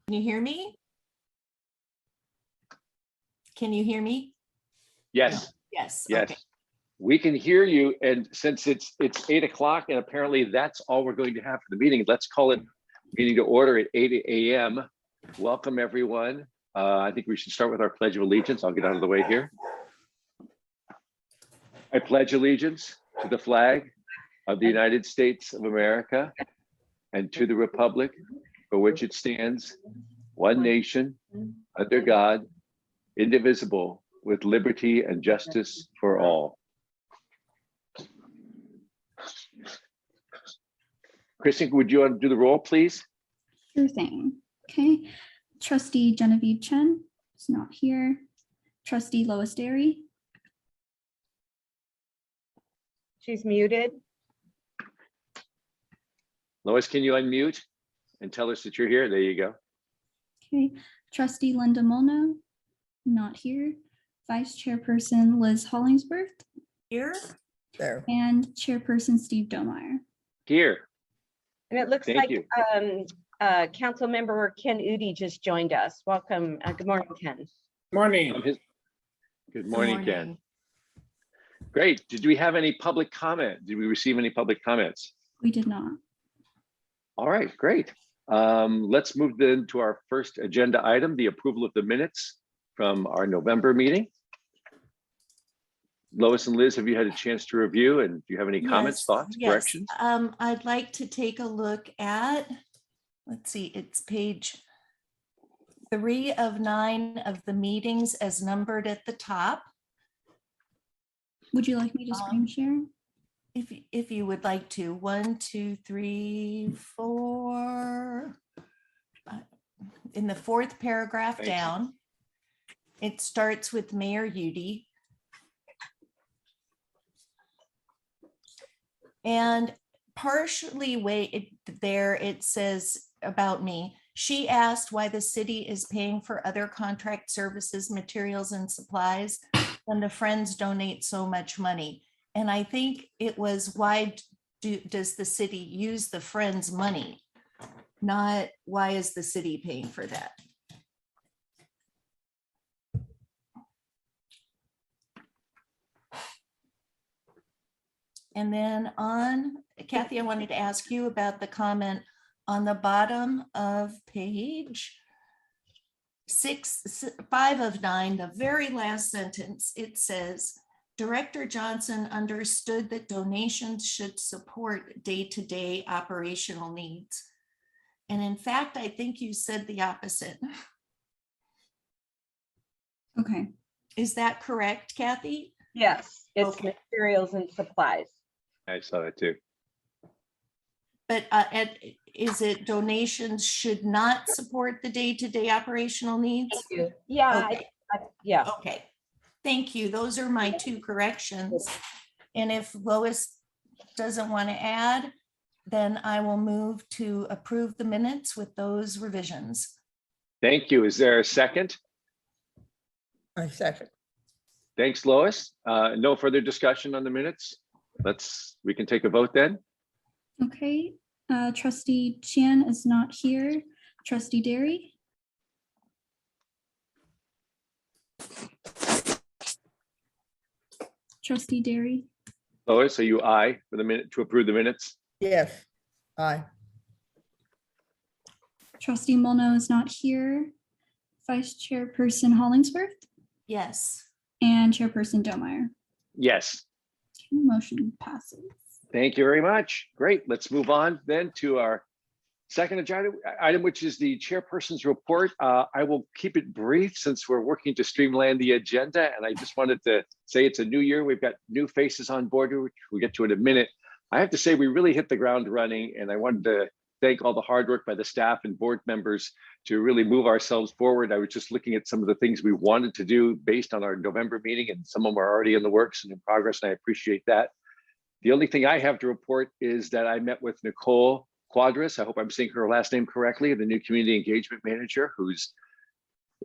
Can you hear me? Can you hear me? Yes. Yes. Yes. Okay. We can hear you. And since it's 8 o'clock and apparently that's all we're going to have for the meeting, let's call it meeting to order at 8 a.m. Welcome, everyone. I think we should start with our Pledge of Allegiance. I'll get out of the way here. I pledge allegiance to the flag of the United States of America and to the republic for which it stands, one nation, under God, indivisible, with liberty and justice for all. Kristen, would you want to do the roll, please? Sure thing. Okay. Trustee Genevieve Chen is not here. Trustee Lois Derry. She's muted. Lois, can you unmute and tell us that you're here? There you go. Okay. Trustee Linda Molno, not here. Vice Chairperson Liz Hollingsworth Here. There. and Chairperson Steve Domeyer. Here. And it looks Thank like you. Council Member Ken Udi just joined us. Welcome. Good morning, Ken. Morning. Good morning, Ken. Great. Did we have any public comment? Did we receive any public comments? We did not. All right, great. Let's move then to our first agenda item, the approval of the minutes from our November meeting. Lois and Liz, have you had a chance to review, and do you have any comments, Yes, thoughts, yes. corrections? I'd like to take a look at, let's see, it's page 3 of 9 of the meetings as numbered at the top. Would you like me to screen share? If you would like to, 1, 2, 3, 4. In the 4th paragraph Thank you. down, it starts with Mayor Udi. And partially there it says about me. She asked why the city is paying for other contract services, materials, and supplies when the Friends donate so much money. And I think it was, why does the city use the Friends money? Not why is the city paying for that? And then on, Kathy, I wanted to ask you about the comment on the bottom of page 5 of 9, the very last sentence. It says, Director Johnson understood that donations should support day-to-day operational needs. And in fact, I think you said the opposite. Okay. Is that correct, Kathy? Yes, it's Okay. materials and supplies. I saw that too. But is it donations should not support the day-to-day operational needs? Yeah, Okay. yeah. Okay, thank you. Those are my 2 corrections. And if Lois doesn't want to add, then I will move to approve the minutes with those revisions. Thank you. Is there a second? I second. Thanks, Lois. No further discussion on the minutes. We can take a vote then. Okay. Trustee Chan is not here. Trustee Derry. Trustee Derry. Lois, are you aye for the minute to approve the minutes? Yes. Aye. Trustee Molno is not here. Vice Chairperson Hollingsworth Yes. and Chairperson Domeyer. Yes. Motion passes. Thank you very much. Great. Let's move on then to our second agenda item, which is the chairperson's report. I will keep it brief since we're working to streamline the agenda. And I just wanted to say it's a new year. We've got new faces on board, which we'll get to in a minute. I have to say we really hit the ground running, and I wanted to thank all the hard work by the staff and board members to really move ourselves forward. I was just looking at some of the things we wanted to do based on our November meeting, and some of them are already in the works and in progress, and I appreciate that. The only thing I have to report is that I met with Nicole Quadras. I hope I'm saying her last name correctly, the new community engagement manager, who's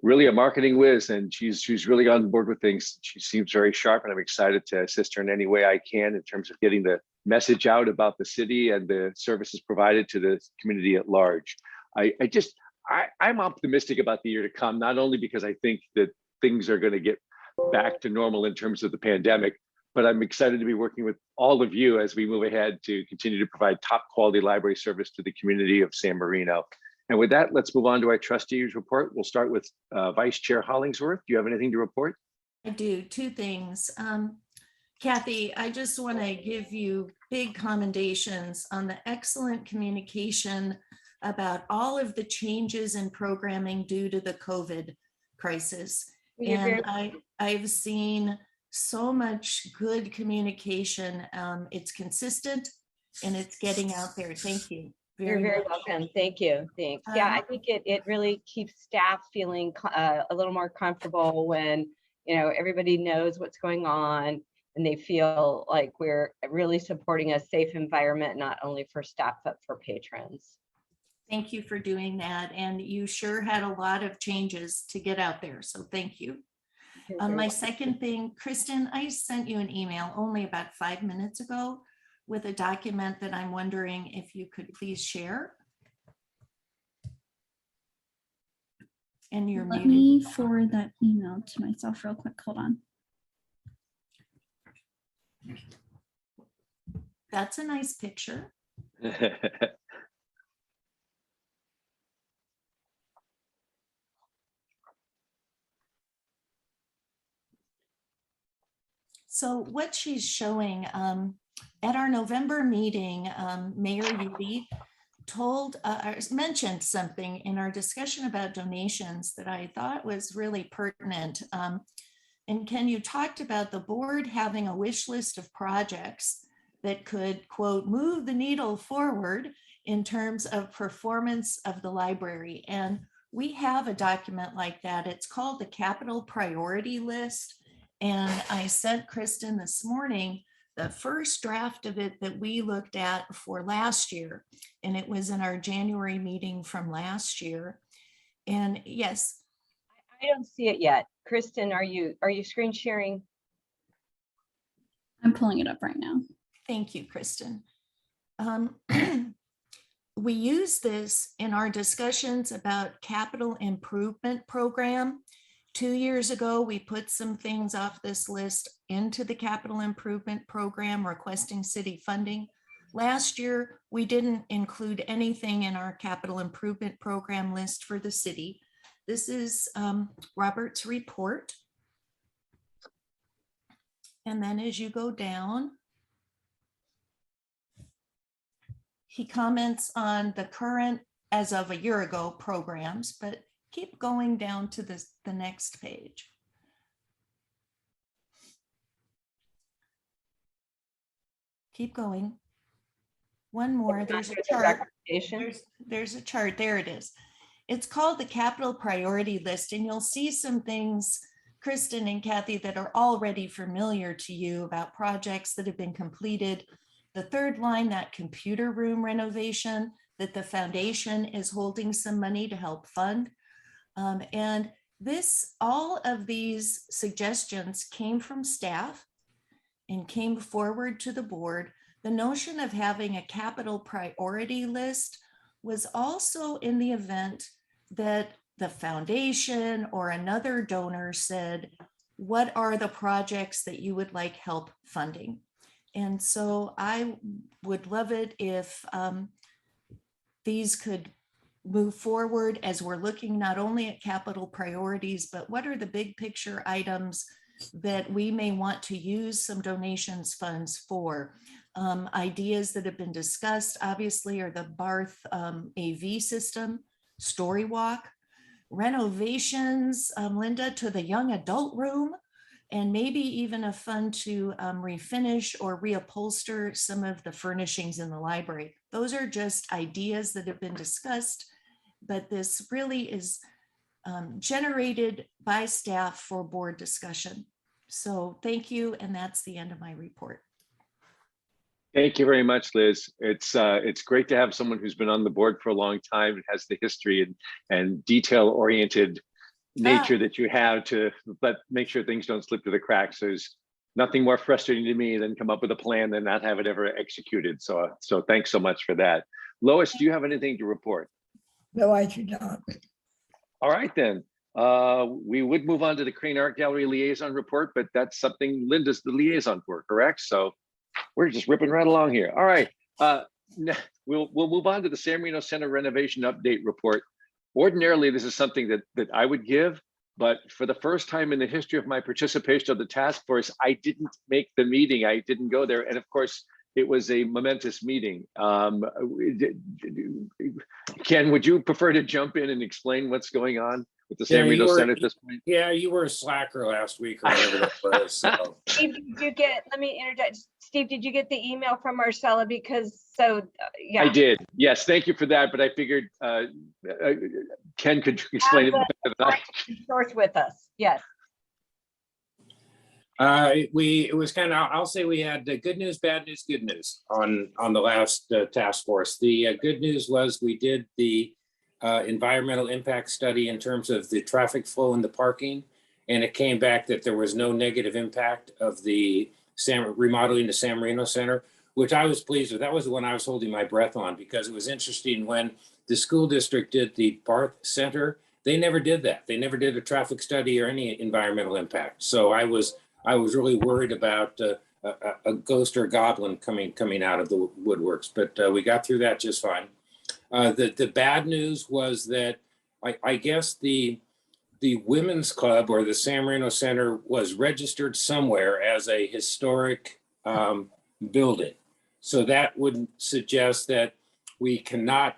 really a marketing whiz, and she's really on board with things. She seems very sharp, and I'm excited to assist her in any way I can in terms of getting the message out about the city and the services provided to the community at large. I'm optimistic about the year to come, not only because I think that things are going to get back to normal in terms of the pandemic, but I'm excited to be working with all of you as we move ahead to continue to provide top quality library service to the community of San Marino. And with that, let's move on to our trustees report. We'll start with Vice Chair Hollingsworth. Do you have anything to report? I do, two things. Kathy, I just want to give you big commendations on the excellent communication about all of the changes in programming due to the COVID crisis. You're very- And I've seen so much good communication. It's consistent and it's getting out there. Thank you. You're very much. welcome. Thank you. Thanks. Yeah, I think it really keeps staff feeling a little more comfortable when, you know, everybody knows what's going on and they feel like we're really supporting a safe environment, not only for staff, but for patrons. Thank you for doing that. And you sure had a lot of changes to get out there. So thank you. You're very My welcome. second thing, Kristen, I sent you an email only about 5 minutes ago with a document that I'm wondering if you could please share. And you're Let muted. me forward that email to myself real quick. Hold on. That's a nice picture. So what she's showing at our November meeting, Mayor Udi mentioned something in our discussion about donations that I thought was really pertinent. And Ken, you talked about the board having a wish list of projects that could, quote, move the needle forward in terms of performance of the library. And we have a document like that. It's called the Capital Priority List. And I sent Kristen this morning the first draft of it that we looked at for last year. And it was in our January meeting from last year. And yes. I don't see it yet. Kristen, are you screen sharing? I'm pulling it up right now. Thank you, Kristen. We use this in our discussions about capital improvement program. 2 years ago, we put some things off this list into the capital improvement program requesting city funding. Last year, we didn't include anything in our capital improvement program list for the city. This is Robert's report. And then as you go down, he comments on the current, as of a year ago, programs, but keep going down to the next page. Keep going. One more, there's a chart. There's a chart, there it is. It's called the Capital Priority List, and you'll see some things, Kristen and Kathy, that are already familiar to you about projects that have been completed. The third line, that computer room renovation, that the foundation is holding some money to help fund. And all of these suggestions came from staff and came forward to the board. The notion of having a capital priority list was also in the event that the foundation or another donor said, what are the projects that you would like help funding? And so I would love it if these could move forward as we're looking not only at capital priorities, but what are the big picture items that we may want to use some donations funds for. Ideas that have been discussed, obviously, are the Barth AV system, Story Walk, renovations, Linda, to the young adult room, and maybe even a fund to refinish or reupholster some of the furnishings in the library. Those are just ideas that have been discussed, but this really is generated by staff for board discussion. So thank you, and that's the end of my report. Thank you very much, Liz. It's great to have someone who's been on the board for a long time and has the history and detail-oriented nature that you have to make sure things don't slip through the cracks. There's nothing more frustrating to me than come up with a plan and not have it ever executed. So thanks so much for that. Lois, do you have anything to report? No, I do not. All right, then. We would move on to the Crane Art Gallery liaison report, but that's something Linda's the liaison for, correct? So we're just ripping right along here. All right. We'll move on to the San Marino Center renovation update report. Ordinarily, this is something that I would give, but for the first time in the history of my participation of the task force, I didn't make the meeting. I didn't go there. And of course, it was a momentous meeting. Ken, would you prefer to jump in and explain what's going on with the San Marino Center at this point? Yeah, you were a slacker last week or whatever that was. So. Steve, did you get, let me interject. Steve, did you get the email from Marcella? Because yeah. I did. Yes, thank you for that. But I figured Ken could explain it better than I. Source with us. Yes. It was kind of, I'll say we had good news, bad news, good news on the last task force. The good news was we did the environmental impact study in terms of the traffic flow and the parking. And it came back that there was no negative impact of the remodeling the San Marino Center, which I was pleased with. That was the one I was holding my breath on, because it was interesting when the school district did the Barth Center, they never did that. They never did a traffic study or any environmental impact. So I was really worried about a ghost or a goblin coming out of the woodworks, but we got through that just fine. The bad news was that I guess the Women's Club or the San Marino Center was registered somewhere as a historic building. So that would suggest that we cannot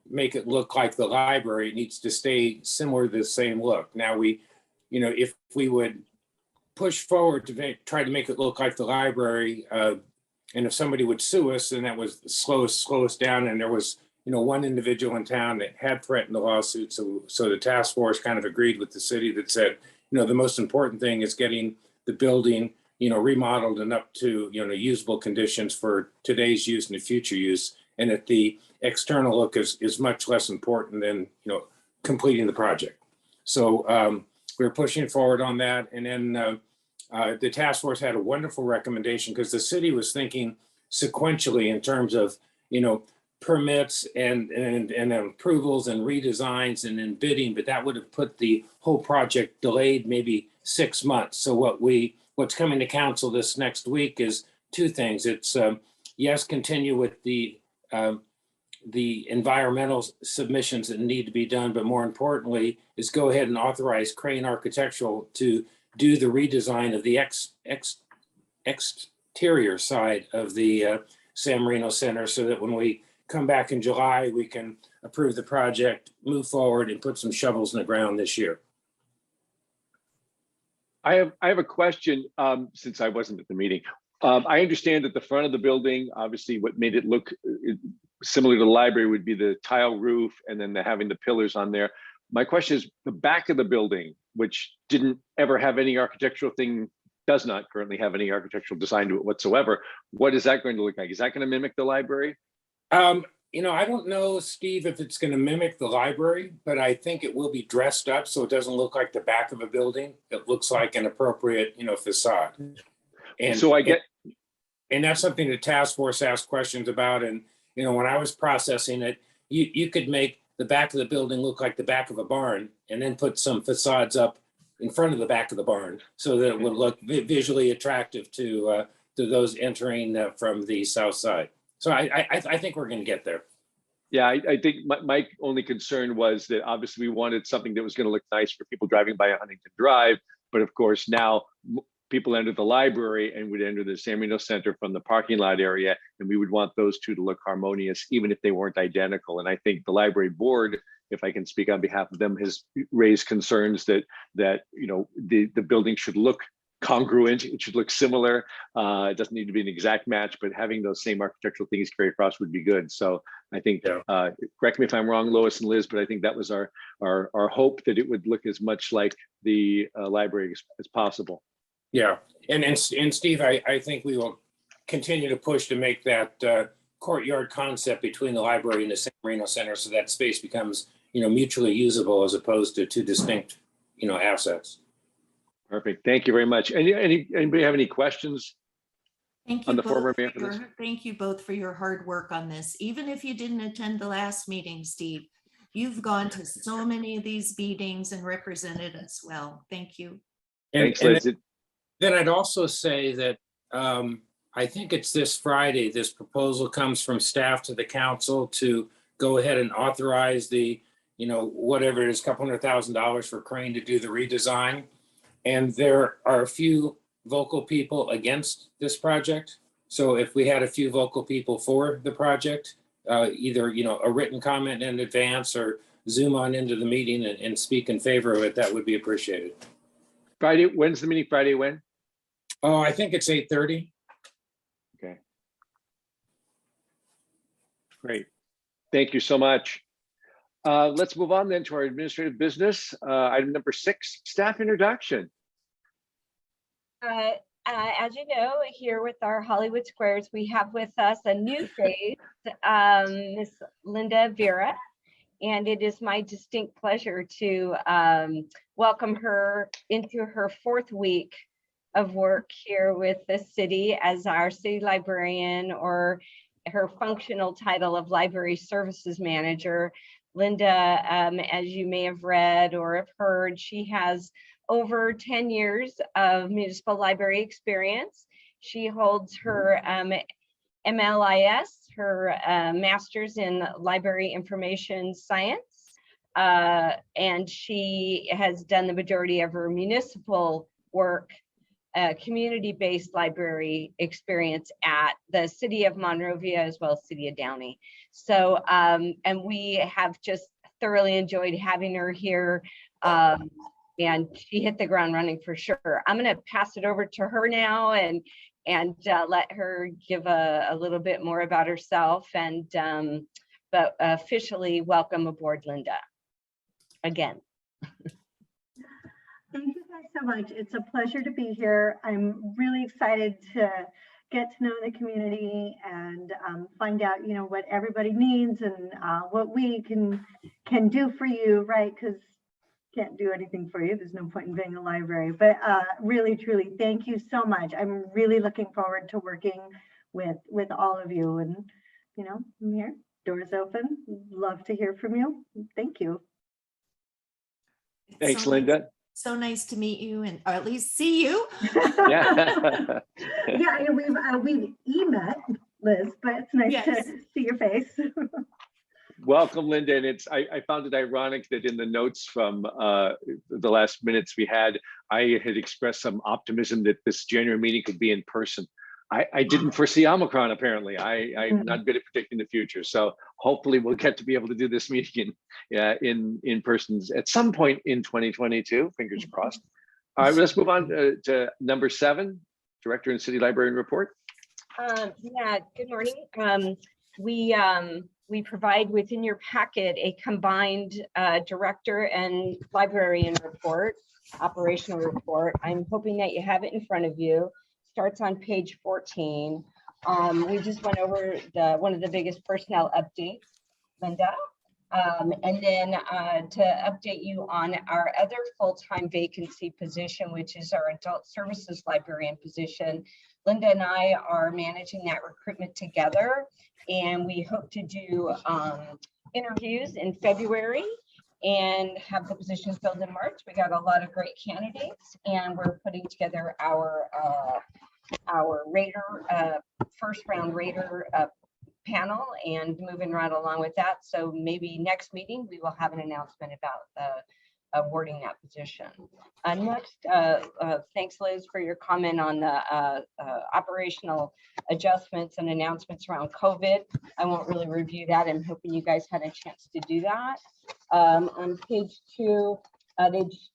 make it look like the library. It needs to stay similar to the same look. Now if we would push forward to try to make it look like the library, and if somebody would sue us, then that was slow us down. And there was one individual in town that had threatened the lawsuit. So the task force kind of agreed with the city that said, the most important thing is getting the building, remodeled and up to, usable conditions for today's use and the future use. And that the external look is much less important than, completing the project. So we're pushing forward on that. And then the task force had a wonderful recommendation, because the city was thinking sequentially in terms of, permits and approvals and redesigns and then bidding, but that would have put the whole project delayed maybe 6 months. So what's coming to council this next week is two things. It's yes, continue with the environmental submissions that need to be done, but more importantly is go ahead and authorize Crane Architectural to do the redesign of the exterior side of the San Marino Center, so that when we come back in July, we can approve the project, move forward, and put some shovels in the ground this year. I have a question, since I wasn't at the meeting. I understand that the front of the building, obviously what made it look similar to the library would be the tile roof and then having the pillars on there. My question is, the back of the building, which didn't ever have any architectural thing, does not currently have any architectural design to it whatsoever. What is that going to look like? Is that going to mimic the library? I don't know, Steve, if it's going to mimic the library, but I think it will be dressed up so it doesn't look like the back of a building. It looks like an appropriate, facade. And so and that's something the task force asked questions about. And, when I was processing it, you could make the back of the building look like the back of a barn and then put some facades up in front of the back of the barn so that it would look visually attractive to those entering from the south side. So I think we're going to get there. Yeah, I think my only concern was that obviously we wanted something that was going to look nice for people driving by Huntington Drive. But of course, now people enter the library and would enter the San Marino Center from the parking lot area. And we would want those two to look harmonious, even if they weren't identical. And I think the library board, if I can speak on behalf of them, has raised concerns that the building should look congruent. It should look similar. It doesn't need to be an exact match, but having those same architectural things carry across would be good. So I think, correct me if I'm wrong, Lois and Liz, but I think that was our hope, that it would look as much like the library as possible. Yeah, and Steve, I think we will continue to push to make that courtyard concept between the library and the San Marino Center, so that space becomes mutually usable as opposed to two distinct assets. Perfect. Thank you very much. Anybody have any questions? Thank On you the former both. mayor for this? Thank you both for your hard work on this. Even if you didn't attend the last meeting, Steve, You've gone to so many of these meetings and represented us well. Thank you. Thanks, And Liz. then I'd also say that I think it's this Friday, this proposal comes from staff to the council to go ahead and authorize the, whatever it is, $200,000 for Crane to do the redesign. And there are a few vocal people against this project. So if we had a few vocal people for the project, either, a written comment in advance or Zoom on into the meeting and speak in favor of it, that would be appreciated. Friday, when's the meeting? Friday when? Oh, I think it's 8:30. Okay. Great. Thank you so much. Let's move on then to our administrative business. Item number 6, staff introduction. As you know, here with our Hollywood Squares, we have with us a new face, Miss Linda Vera. And it is my distinct pleasure to welcome her into her 4th week of work here with the city as our city librarian, or her functional title of library services manager. Linda, as you may have read or have heard, she has over 10 years of municipal library experience. She holds her MLIS, her master's in library information science, and she has done the majority of her municipal work, community-based library experience at the city of Monrovia as well as city of Downey. So, and we have just thoroughly enjoyed having her here. And she hit the ground running for sure. I'm going to pass it over to her now and let her give a little bit more about herself, and but officially welcome aboard, Linda, again. Thank you guys so much. It's a pleasure to be here. I'm really excited to get to know the community and find out, what everybody needs and what we can do for you, right? Because can't do anything for you. There's no point in being a library, but really, truly, thank you so much. I'm really looking forward to working with all of you, and I'm here, doors open, love to hear from you. Thank you. It's Thanks, so Linda. nice- So nice to meet you, or at least see you. Yeah. Yeah, we've met, Liz, but it's nice Yes. to see your face. Welcome, Linda. And I found it ironic that in the notes from the last minutes we had, I had expressed some optimism that this January meeting could be in person. I didn't foresee Omicron, apparently. I'm not good at predicting the future. So hopefully we'll get to be able to do this meeting in person at some point in 2022, fingers crossed. All right, let's move on to number 7, Director and City Librarian Report. Yeah, good morning. We provide within your packet a combined director and librarian report, operational report. I'm hoping that you have it in front of you. Starts on page 14. We just went over one of the biggest personnel updates, Linda. And then to update you on our other full-time vacancy position, which is our adult services librarian position. Linda and I are managing that recruitment together, and we hope to do interviews in February and have the position filled in March. We got a lot of great candidates, and we're putting together our rater, first round rater panel and moving right along with that. So maybe next meeting, we will have an announcement about awarding that position. Next, thanks Liz for your comment on the operational adjustments and announcements around COVID. I won't really review that. I'm hoping you guys had a chance to do that. On page 2,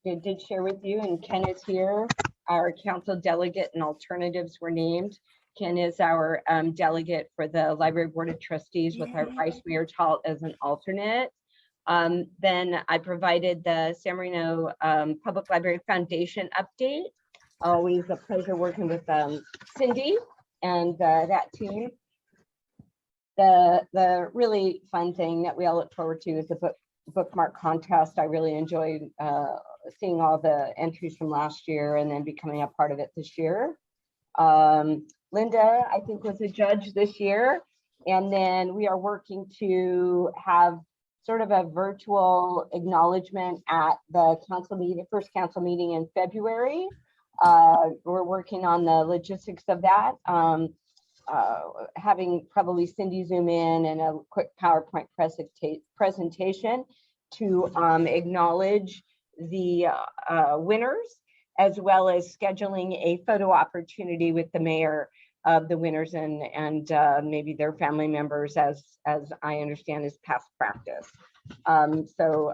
they did share with you, and Ken is here, our council delegate and alternatives were named. Ken is our delegate for the Library Board of Trustees with our Vice Mayor Talt as an alternate. Then I provided the San Marino Public Library Foundation update. Always a pleasure working with Cindy and that team. The really fun thing that we all look forward to is the bookmark contest. I really enjoyed seeing all the entries from last year and then becoming a part of it this year. Linda, I think, was a judge this year. And then we are working to have sort of a virtual acknowledgement at the council meeting, first council meeting in February. We're working on the logistics of that. Having probably Cindy zoom in and a quick PowerPoint presentation to acknowledge the winners, as well as scheduling a photo opportunity with the mayor of the winners and maybe their family members, as I understand is past practice. So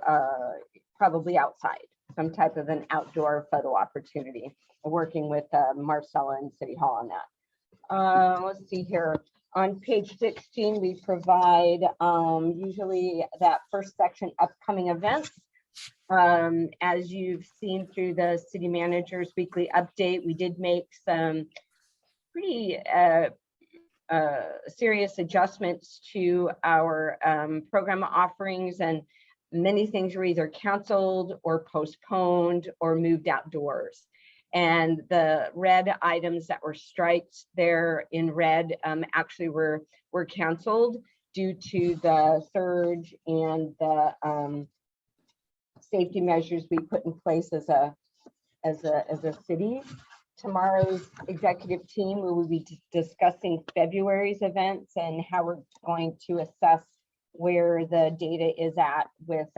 probably outside, some type of an outdoor photo opportunity, working with Marcella and City Hall on that. Let's see here. On page 16, we provide usually that first section, upcoming events. As you've seen through the city manager's weekly update, we did make some pretty serious adjustments to our program offerings, and many things were either canceled or postponed or moved outdoors. And the red items that were striped there in red actually were canceled due to the surge and the safety measures we put in place as a city. Tomorrow's executive team will be discussing February's events and how we're going to assess where the data is at with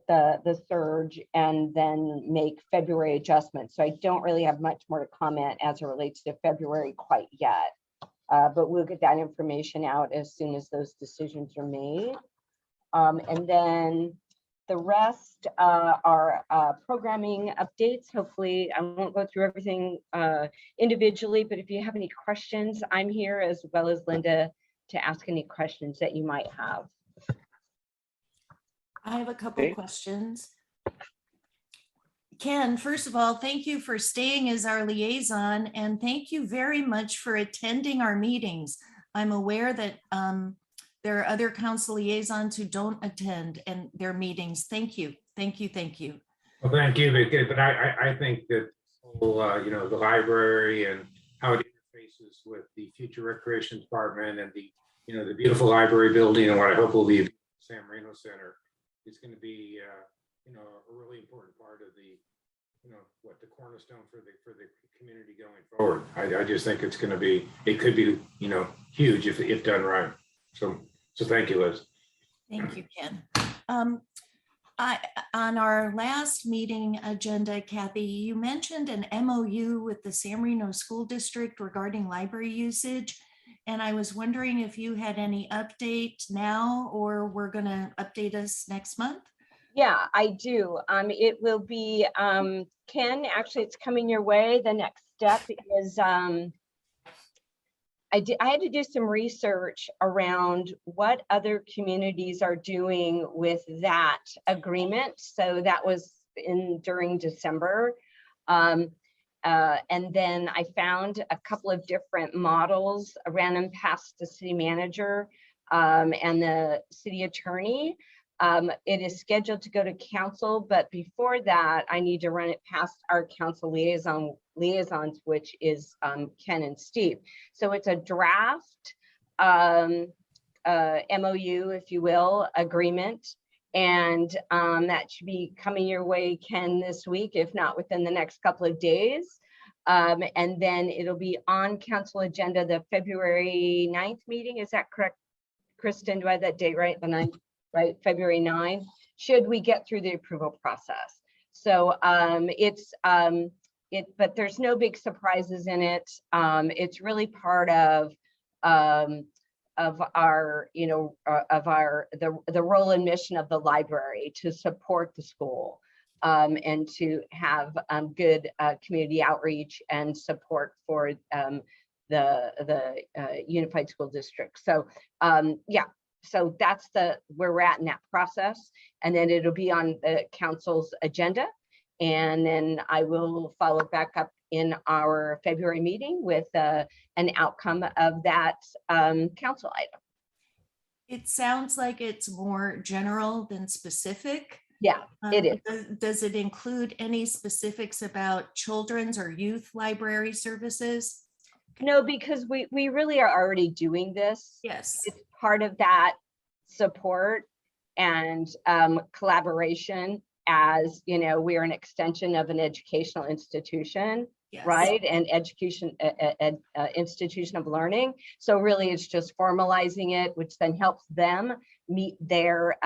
the surge, and then make February adjustments. So I don't really have much more to comment as it relates to February quite yet, but we'll get that information out as soon as those decisions are made. And then the rest are programming updates. Hopefully, I won't go through everything individually, but if you have any questions, I'm here, as well as Linda, to ask any questions that you might have. I have a couple Okay. questions. Ken, first of all, thank you for staying as our liaison, and thank you very much for attending our meetings. I'm aware that there are other council liaisons who don't attend and their meetings. Thank you, thank you, thank you. Well, thank you, but I think that whole, you know, the library and how it interfaces with the future recreation department and the, you know, the beautiful library building and what I hope will be the San Marino Center is going to be, you know, a really important part of the, you know, what the cornerstone for the community going forward. I just think it's going to be, it could be, you know, huge if done right. So thank you, Liz. Thank you, Ken. On our last meeting agenda, Kathy, you mentioned an MOU with the San Marino School District regarding library usage. And I was wondering if you had any update now, or we're going to update us next month? Yeah, I do. It will be, Ken, actually it's coming your way. The next step is, I had to do some research around what other communities are doing with that agreement. So that was during December. And then I found a couple of different models, ran them past the city manager and the city attorney. It is scheduled to go to council, but before that, I need to run it past our council liaisons, which is Ken and Steve. So it's a draft MOU, if you will, agreement. And that should be coming your way, Ken, this week, if not within the next couple of days. And then it'll be on council agenda, the February 9th meeting. Is that correct, Kristen? Do I have that date right? The 9th, right? February 9th, should we get through the approval process. So but there's no big surprises in it. It's really part of our, you know, the role and mission of the library to support the school and to have good community outreach and support for the Unified School District. So yeah, so that's where we're at in that process, and then it'll be on the council's agenda, and then I will follow back up in our February meeting with an outcome of that council item. It sounds like it's more general than specific. Yeah, it is. Does it include any specifics about children's or youth library services? No, because we really are already doing this. Yes. It's part of that support and collaboration, as you know, we are an extension of an educational institution, Yes. right? And education, institution of learning. So really it's just formalizing it, which then helps them meet their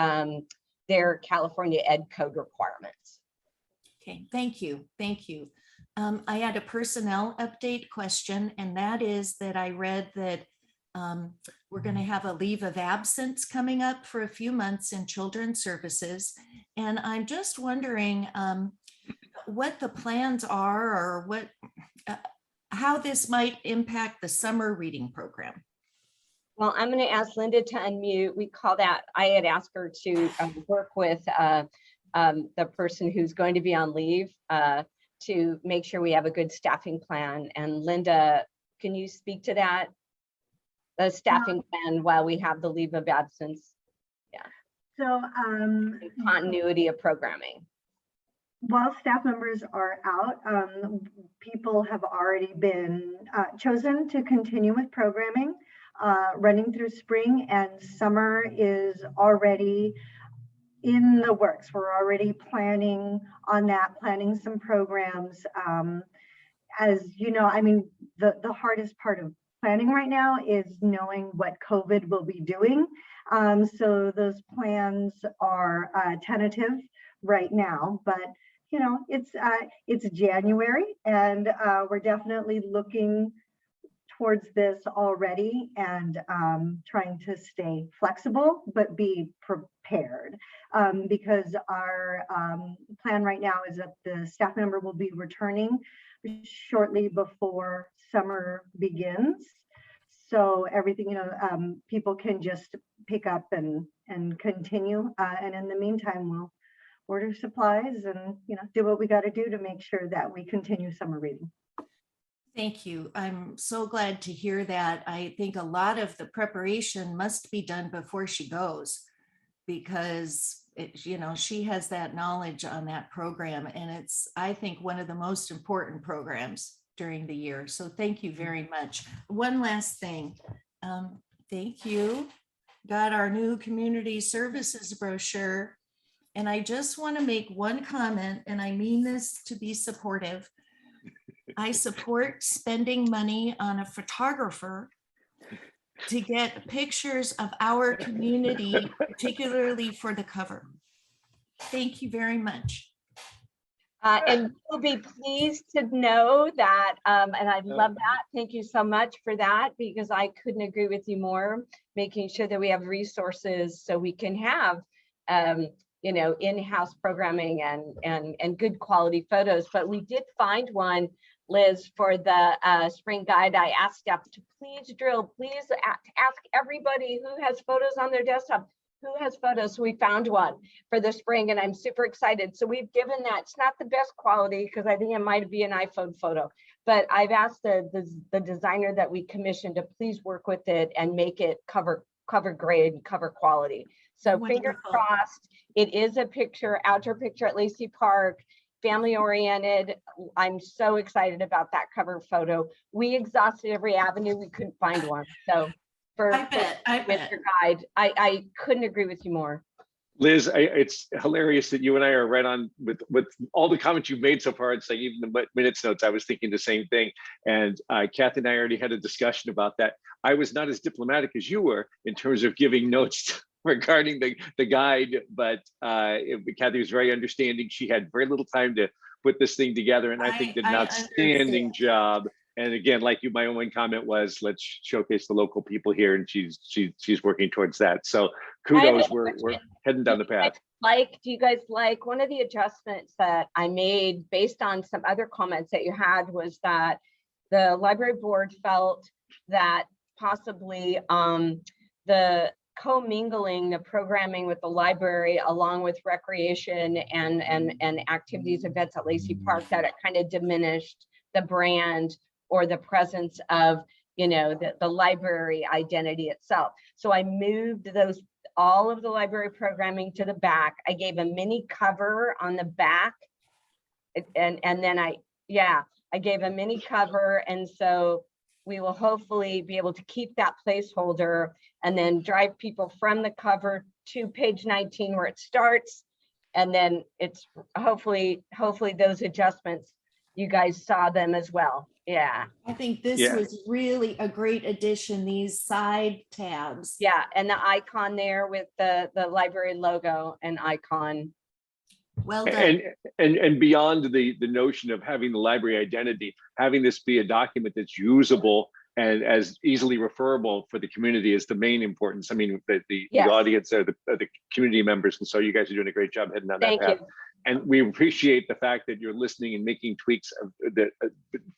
California Ed Code requirements. Okay, thank you, thank you. I had a personnel update question, and that is that I read that we're going to have a leave of absence coming up for a few months in children's services. And I'm just wondering what the plans are, or what, how this might impact the summer reading program. Well, I'm going to ask Linda to unmute. We call that, I had asked her to work with the person who's going to be on leave to make sure we have a good staffing plan. And Linda, can you speak to that? The staffing plan while we have the leave of absence, So continuity of programming. while staff members are out, people have already been chosen to continue with programming running through spring, and summer is already in the works. We're already planning on that, planning some programs. As you know, I mean, the hardest part of planning right now is knowing what COVID will be doing. So those plans are tentative right now, but you know, it's January, and we're definitely looking towards this already, and trying to stay flexible but be prepared, because our plan right now is that the staff member will be returning shortly before summer begins. So everything, you know, people can just pick up and continue. And in the meantime, we'll order supplies and, you know, do what we got to do to make sure that we continue summer reading. Thank you. I'm so glad to hear that. I think a lot of the preparation must be done before she goes, because you know, she has that knowledge on that program, and it's, I think, one of the most important programs during the year. So thank you very much. One last thing. Thank you. Got our new community services brochure. And I just want to make one comment, and I mean this to be supportive. I support spending money on a photographer to get pictures of our community, particularly for the cover. Thank you very much. And you'll be pleased to know that, and I love that. Thank you so much for that, because I couldn't agree with you more, making sure that we have resources so we can have, you know, in-house programming and good quality photos. But we did find one, Liz, for the spring guide. I asked staff to please ask everybody who has photos on their desktop, who has photos. So we found one for the spring, and I'm super excited. So we've given that, it's not the best quality because I think it might be an iPhone photo, but I've asked the designer that we commissioned to please work with it and make it cover grade, cover quality. So fingers Wonderful. crossed. It is a picture, outdoor picture at Lacey Park, family oriented. I'm so excited about that cover photo. We exhausted every avenue, we couldn't find one. So I bet. Mr. Guide, I couldn't agree with you more. Liz, it's hilarious that you and I are right on with all the comments you've made so far. It's like even the minutes notes, I was thinking the same thing. And Kathy and I already had a discussion about that. I was not as diplomatic as you were in terms of giving notes regarding the guide, but Kathy was very understanding. She had very little time to put this thing together, and I think did an outstanding job. And again, like you, my only comment was, let's showcase the local people here, and she's working towards that. So kudos, we're heading down the path. Do you guys like one of the adjustments that I made based on some other comments that you had, was that the library board felt that possibly the commingling the programming with the library along with recreation and activities, events at Lacey Park, that it kind of diminished the brand or the presence of, you know, the library identity itself. So I moved all of the library programming to the back. I gave a mini cover on the back, and then I gave a mini cover, and so we will hopefully be able to keep that placeholder and then drive people from the cover to page 19 where it starts. And then it's hopefully those adjustments, you guys saw them as well. Yeah. I think this Yeah. was really a great addition, these side tabs. Yeah. And the icon there with the library logo and icon. Well done. And beyond the notion of having the library identity, having this be a document that's usable and as easily referable for the community is the main importance. I mean, the Yes. audience are the community members, and so you guys are doing a great job heading down that Thank path. you. And we appreciate the fact that you're listening and making tweaks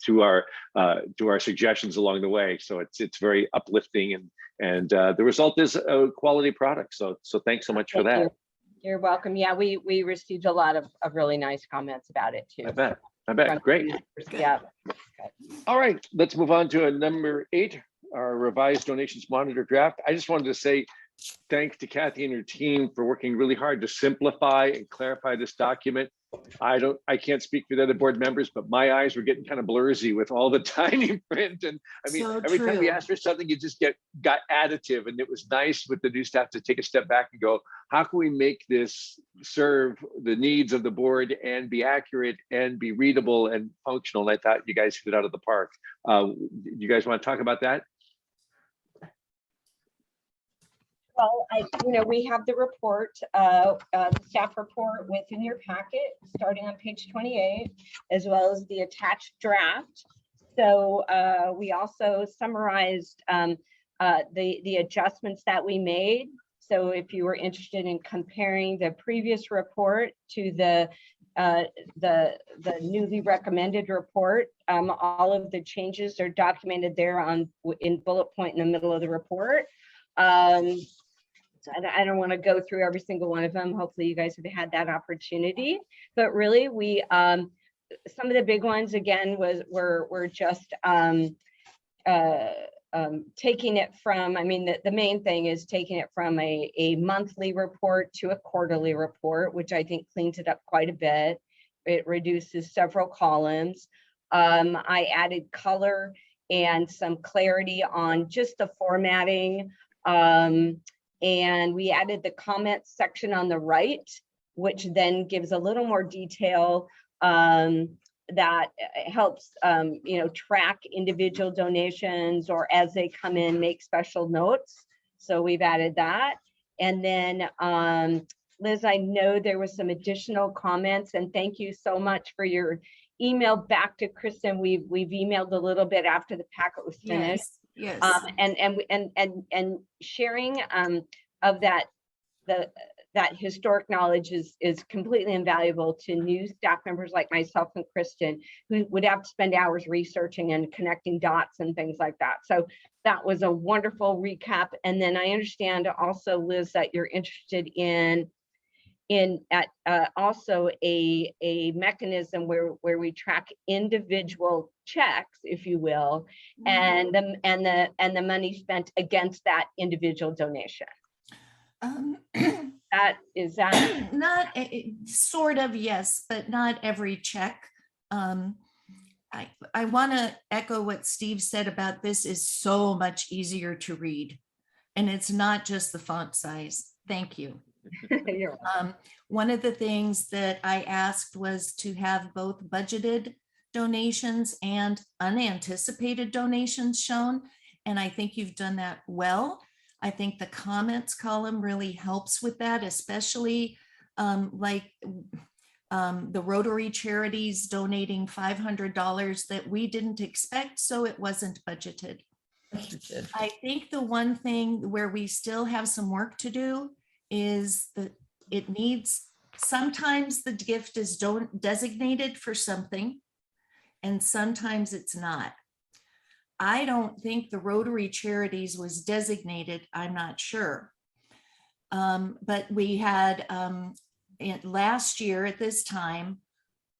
to our suggestions along the way. So it's very uplifting, and the result is a quality product. So thanks so much for Thank that. you. You're welcome. Yeah, we received a lot of really nice comments about it too. I bet. Great. Yeah. All right, let's move on to number 8, our revised donations monitor draft. I just wanted to say thanks to Kathy and her team for working really hard to simplify and clarify this document. I can't speak for the other board members, but my eyes were getting kind of blurry with all the tiny print. And I mean, So every time we true. asked for something, you just got additive. And it was nice with the new staff to take a step back and go, how can we make this serve the needs of the board and be accurate and be readable and functional? And I thought you guys hit it out of the park. You guys want to talk about that? Well, we have the report, the staff report within your packet, starting on page 28, as well as the attached draft. So we also summarized the adjustments that we made. So if you were interested in comparing the previous report to the newly recommended report, all of the changes are documented there in bullet point in the middle of the report. So I don't want to go through every single one of them. Hopefully you guys have had that opportunity, but really we some of the big ones again were just taking it from, I mean, the main thing is taking it from a monthly report to a quarterly report, which I think cleans it up quite a bit. It reduces several columns. I added color and some clarity on just the formatting. And we added the comments section on the right, which then gives a little more detail that helps track individual donations, or as they come in, make special notes. So we've added that. And then Liz, I know there was some additional comments, and thank you so much for your email back to Kristen. We've emailed a little bit after the packet was finished. Yes. And sharing of that historic knowledge is completely invaluable to new staff members like myself and Kristen, who would have to spend hours researching and connecting dots and things like that. So that was a wonderful recap. And then I understand also, Liz, that you're interested in also a mechanism where we track individual checks, if you will, and the money spent against that individual donation. Is that not sort of, yes, but not every check. I want to echo what Steve said about this is so much easier to read, and it's not just the font size. Thank you. One of the things that I asked was to have both budgeted donations and unanticipated donations shown, and I think you've done that well. I think the comments column really helps with that, especially the Rotary charities donating $500 that we didn't expect, so it wasn't budgeted. I think the one thing where we still have some work to do is that it needs, sometimes the gift is designated for something and sometimes it's not. I don't think the Rotary Charities was designated, I'm not sure. But we had, last year at this time,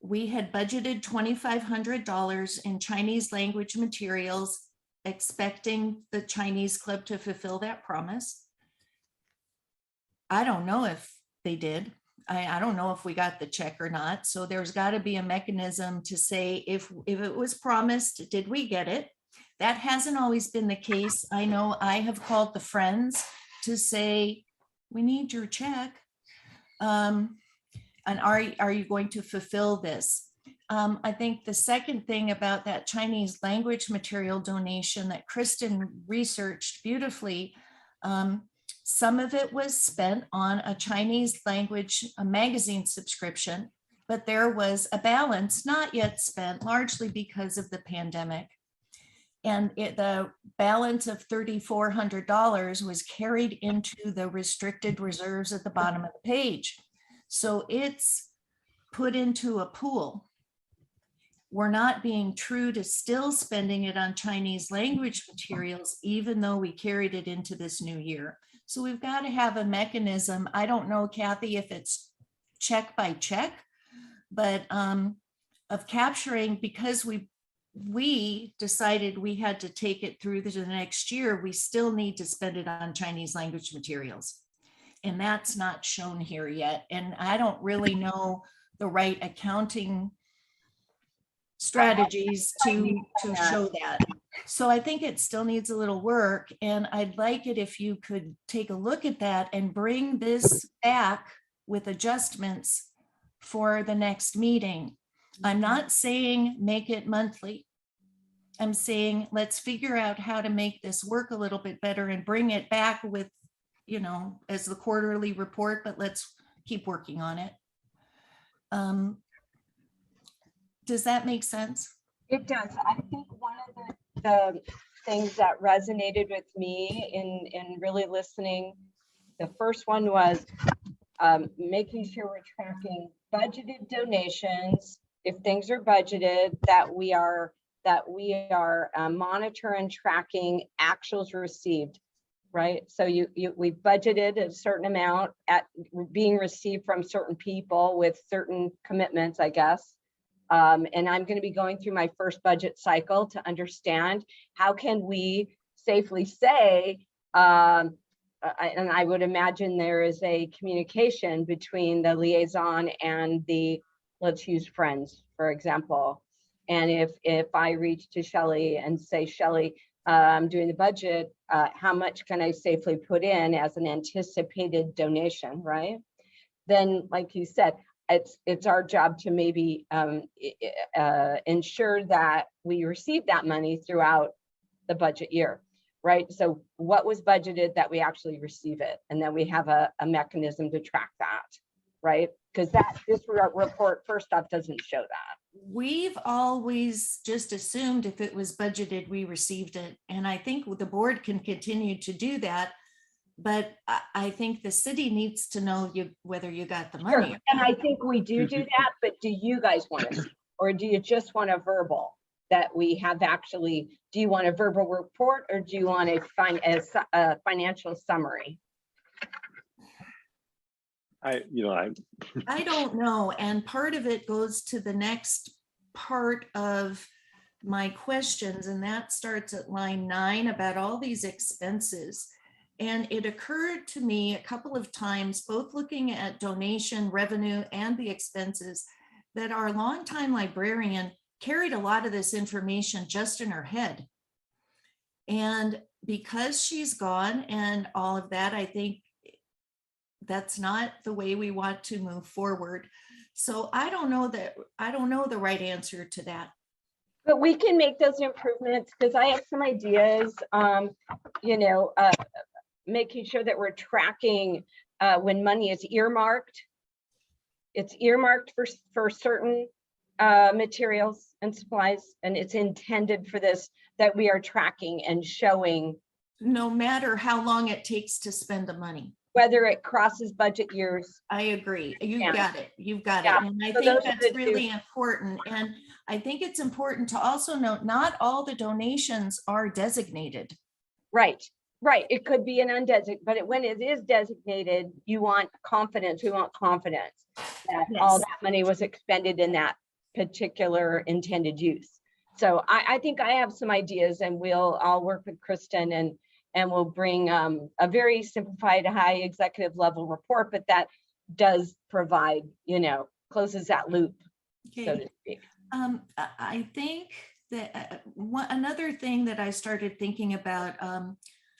we had budgeted $2,500 in Chinese language materials, expecting the Chinese Club to fulfill that promise. I don't know if they did. I don't know if we got the check or not. So there's got to be a mechanism to say if it was promised, did we get it? That hasn't always been the case. I know I have called the friends to say, we need your check. And are you going to fulfill this? I think the second thing about that Chinese language material donation that Kristen researched beautifully, some of it was spent on a Chinese language magazine subscription, but there was a balance not yet spent, largely because of the pandemic. And the balance of $3,400 was carried into the restricted reserves at the bottom of the page. So it's put into a pool. We're not being true to still spending it on Chinese language materials, even though we carried it into this new year. So we've got to have a mechanism. I don't know, Kathy, if it's check by check, but of capturing, because we decided we had to take it through to the next year, we still need to spend it on Chinese language materials. And that's not shown here yet. And I don't really know the right accounting strategies to show that. So I think it still needs a little work. And I'd like it if you could take a look at that and bring this back with adjustments for the next meeting. I'm not saying make it monthly. I'm saying let's figure out how to make this work a little bit better and bring it back with, you know, as the quarterly report, but let's keep working on it. Does that make sense? It does. I think one of the things that resonated with me in really listening, the first one was making sure we're tracking budgeted donations. If things are budgeted, that we are monitoring and tracking actuals received, right? So we budgeted a certain amount at being received from certain people with certain commitments, I guess. And I'm going to be going through my first budget cycle to understand how can we safely say, and I would imagine there is a communication between the liaison and the, let's use friends, for example. And if I reach to Shelley and say, Shelley, I'm doing the budget, how much can I safely put in as an anticipated donation, right? Then, like you said, it's our job to maybe ensure that we receive that money throughout the budget year, right? So what was budgeted that we actually receive it, and then we have a mechanism to track that, right? Because this report first off doesn't show that. We've always just assumed if it was budgeted, we received it. And I think the board can continue to do that. But I think the city needs to know whether you got the money. Sure. And I think we do that, but do you guys want to see, or do you just want a verbal that we have actually, do you want a verbal report or do you want a financial summary? I don't know. And part of it goes to the next part of my questions, and that starts at line 9 about all these expenses. And it occurred to me a couple of times, both looking at donation revenue and the expenses, that our longtime librarian carried a lot of this information just in her head. And because she's gone and all of that, I think that's not the way we want to move forward. So I don't know the right answer to that. But we can make those improvements, because I have some ideas, making sure that we're tracking when money is earmarked. It's earmarked for certain materials and supplies, and it's intended for this, that we are tracking and showing. No matter how long it takes to spend the money. Whether it crosses budget years. I agree. You've got it. You've got Yeah. it. And I So think those are that's the really important. And I think it's important to also note, not all the donations are designated. Right. It could be an undesignated, but when it is designated, you want confidence. We want confidence that all that money was expended in that particular intended use. So I think I have some ideas, and I'll work with Kristen and we'll bring a very simplified high executive level report, but that does provide, closes that loop, so to speak. I think Another thing that I started thinking about,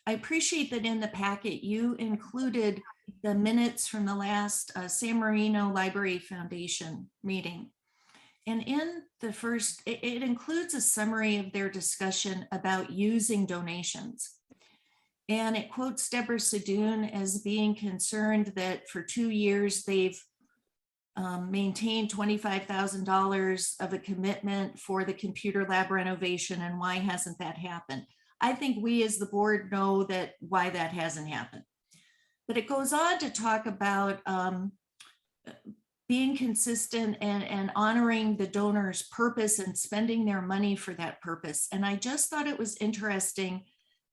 I appreciate that in the packet you included the minutes from the last San Marino Library Foundation meeting. And in the first, it includes a summary of their discussion about using donations. And it quotes Deborah Sadoun as being concerned that for 2 years they've maintained $25,000 of a commitment for the computer lab renovation, and why hasn't that happened? I think we as the board know that why that hasn't happened. But it goes on to talk about being consistent and honoring the donor's purpose and spending their money for that purpose. And I just thought it was interesting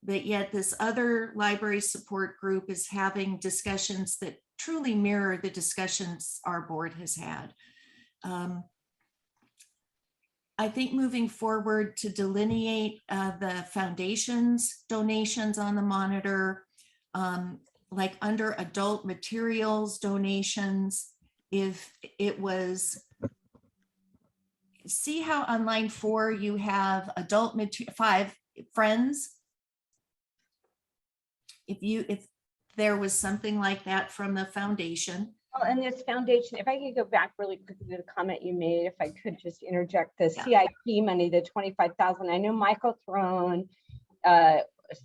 that yet this other library support group is having discussions that truly mirror the discussions our board has had. I think moving forward to delineate the foundation's donations on the monitor, like under adult materials donations, if it was, see how on line 4 you have adult material 5 friends. If there was something like that from the foundation. Well, and this foundation, if I could go back really quickly to the comment you made, if I could just interject the Yeah. CIP money, the 25,000. I know Michael Throne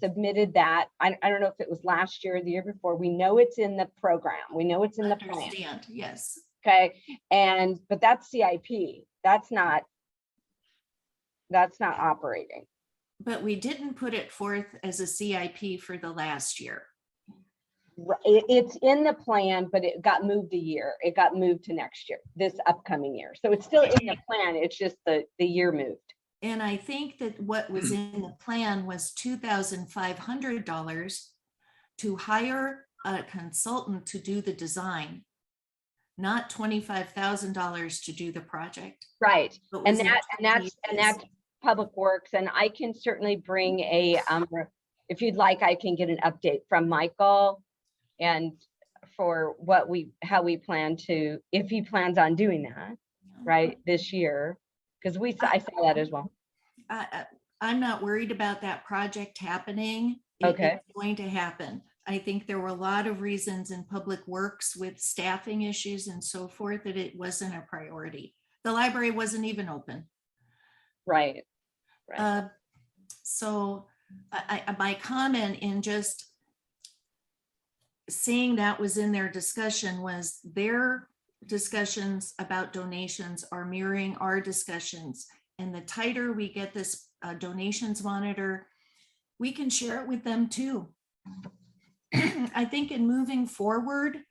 submitted that. I don't know if it was last year or the year before. We know it's in the program. We know it's in the plan. Understand, yes. Okay, but that's CIP. That's not operating. But we didn't put it forth as a CIP for the last year. It's in the plan, but it got moved a year. It got moved to next year, this upcoming year. So it's still in the plan. It's just the year moved. And I think that what was in the plan was $2,500 to hire a consultant to do the design, not $25,000 to do the project. Right. But And was in that's Public Works. And I can certainly bring a, if you'd like, I can get an update from Michael and for how we plan to, if he plans on doing that, right, this year, because I saw that as well. I'm not worried about that project happening. Okay. It's going to happen. I think there were a lot of reasons in Public Works with staffing issues and so forth that it wasn't a priority. The library wasn't even open. Right. So my comment in just seeing that was in their discussion was their discussions about donations are mirroring our discussions. And the tighter we get this donations monitor, we can share it with them too. I think in moving forward,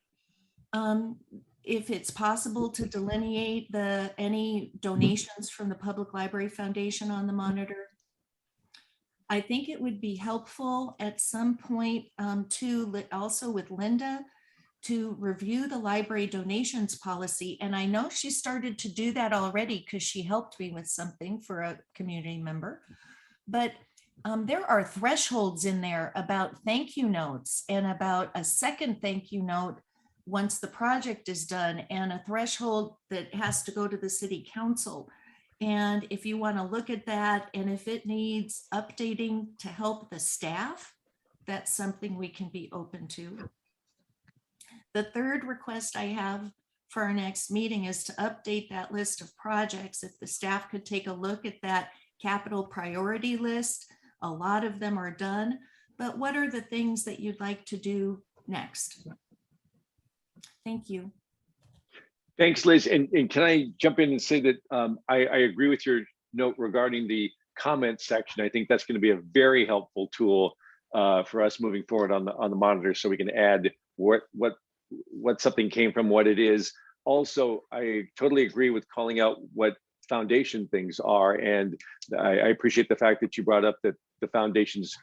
if it's possible to delineate any donations from the Public Library Foundation on the monitor, I think it would be helpful at some point also with Linda to review the library donations policy. And I know she started to do that already because she helped me with something for a community member. But there are thresholds in there about thank you notes and about a second thank you note once the project is done, and a threshold that has to go to the city council. And if you want to look at that, and if it needs updating to help the staff, that's something we can be open to. The third request I have for our next meeting is to update that list of projects. If the staff could take a look at that capital priority list, a lot of them are done, but what are the things that you'd like to do next? Thank you. Thanks, Liz. And can I jump in and say that I agree with your note regarding the comment section. I think that's going to be a very helpful tool for us moving forward on the monitor, so we can add what something came from, what it is. Also, I totally agree with calling out what foundation things are, and I appreciate the fact that you brought up that the foundation's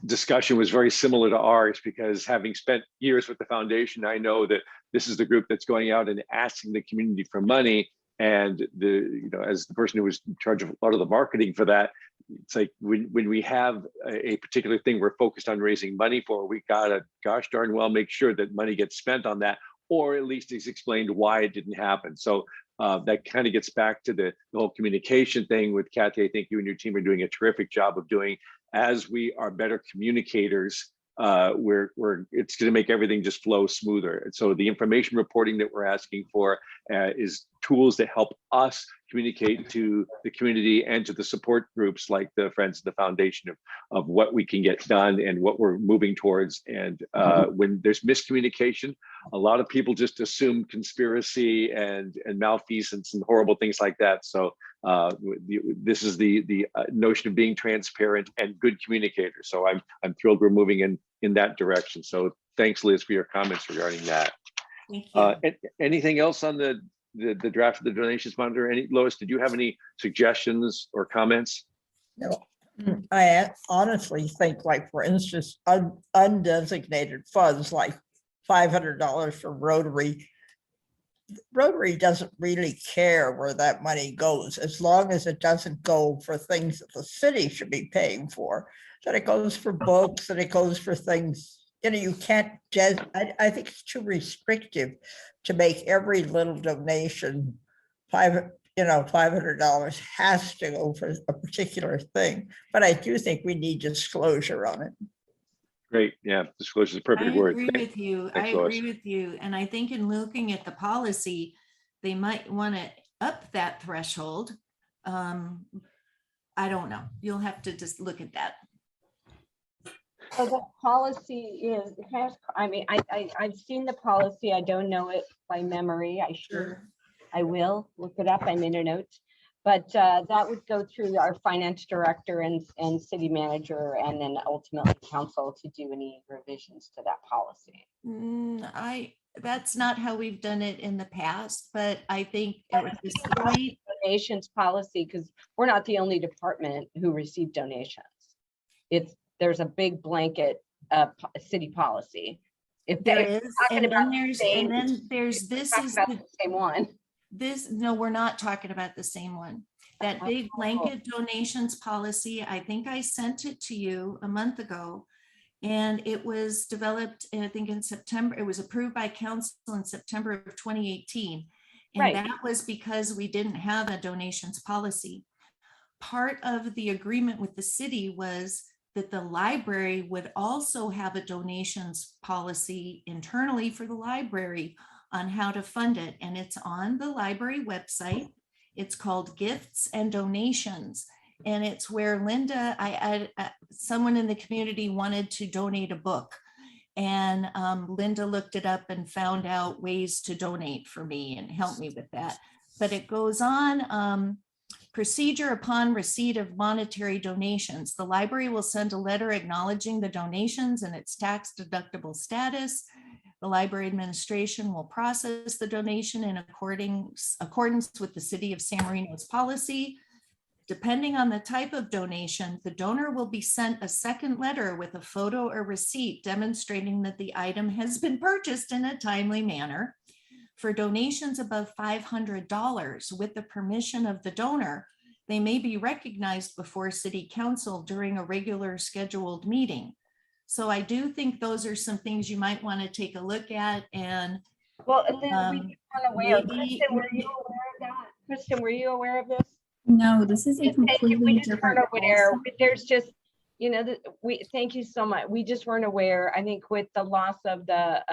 discussion was very similar to ours, because having spent years with the foundation, I know that this is the group that's going out and asking the community for money. And as the person who was in charge of a lot of the marketing for that, it's like when we have a particular thing we're focused on raising money for, we gotta gosh darn well make sure that money gets spent on that, or at least is explained why it didn't happen. So that kind of gets back to the whole communication thing with Kathy. I think you and your team are doing a terrific job of doing. As we are better communicators, it's going to make everything just flow smoother. And so the information reporting that we're asking for is tools that help us communicate to the community and to the support groups like the Friends of the Foundation of what we can get done and what we're moving towards. And when there's miscommunication, a lot of people just assume conspiracy and malfeasance and horrible things like that. So this is the notion of being transparent and good communicators. So I'm thrilled we're moving in that direction. So thanks, Liz, for your comments regarding that. Thank you. Anything else on the draft of the donations monitor? Lois, did you have any suggestions or comments? No, I honestly think, like, for instance, undesignated funds like $500 for Rotary. Rotary doesn't really care where that money goes, as long as it doesn't go for things that the city should be paying for. That it goes for books, and it goes for things, you can't just, I think it's too restrictive to make every little donation $500 has to go for a particular thing. But I do think we need disclosure on it. Great. Yeah, disclosure is a I perfect word. agree with you. Thanks, I Lois. agree with you. And I think in looking at the policy, they might want to up that threshold. I don't know. You'll have to just look at that. So the policy is, I've seen the policy. I don't know it by memory. I will look it up. I made a note. But that would go through our finance director and city manager, and then ultimately council to do any revisions to that policy. That's not how we've done it in the past, but I think it was this point. Donations policy, because we're not the only department who receive donations. There's a big blanket city policy. If There they're is, talking and about then there's this talking is about the the same one. no, we're not talking about the same one. That big blanket donations policy, I think I sent it to you a month ago. And it was developed, I think in September, it was approved by council in September of 2018. And Right. that was because we didn't have a donations policy. Part of the agreement with the city was that the library would also have a donations policy internally for the library on how to fund it. And it's on the library website. It's called Gifts and Donations. And it's where Linda, someone in the community wanted to donate a book. And Linda looked it up and found out ways to donate for me and help me with that. But it goes on, procedure upon receipt of monetary donations. The library will send a letter acknowledging the donations and its tax deductible status. The library administration will process the donation in accordance with the city of San Marino's policy. Depending on the type of donation, the donor will be sent a second letter with a photo or receipt demonstrating that the item has been purchased in a timely manner. For donations above $500, with the permission of the donor, they may be recognized before City Council during a regular scheduled meeting. So I do think those are some things you might want to take a look at. And well, and then we weren't aware. maybe, Kristen, were you aware of that? Kristen, were you aware of this? No, this is a We completely just weren't different. aware. policy. There's just, thank you so much. We just weren't aware. I think with the loss of the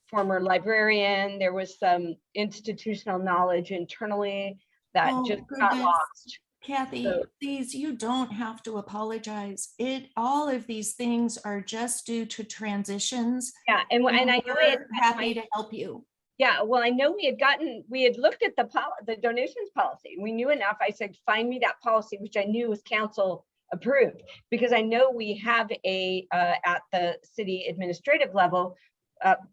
former librarian, there was some institutional knowledge internally that Oh, just got goodness. lost. Kathy, So- please, you don't have to apologize. All of these things are just due to transitions. Yeah, and I know We're happy to help you. yeah, well, I know we had looked at the donations policy. We knew enough. I said, find me that policy, which I knew was council approved, because I know we have at the city administrative level,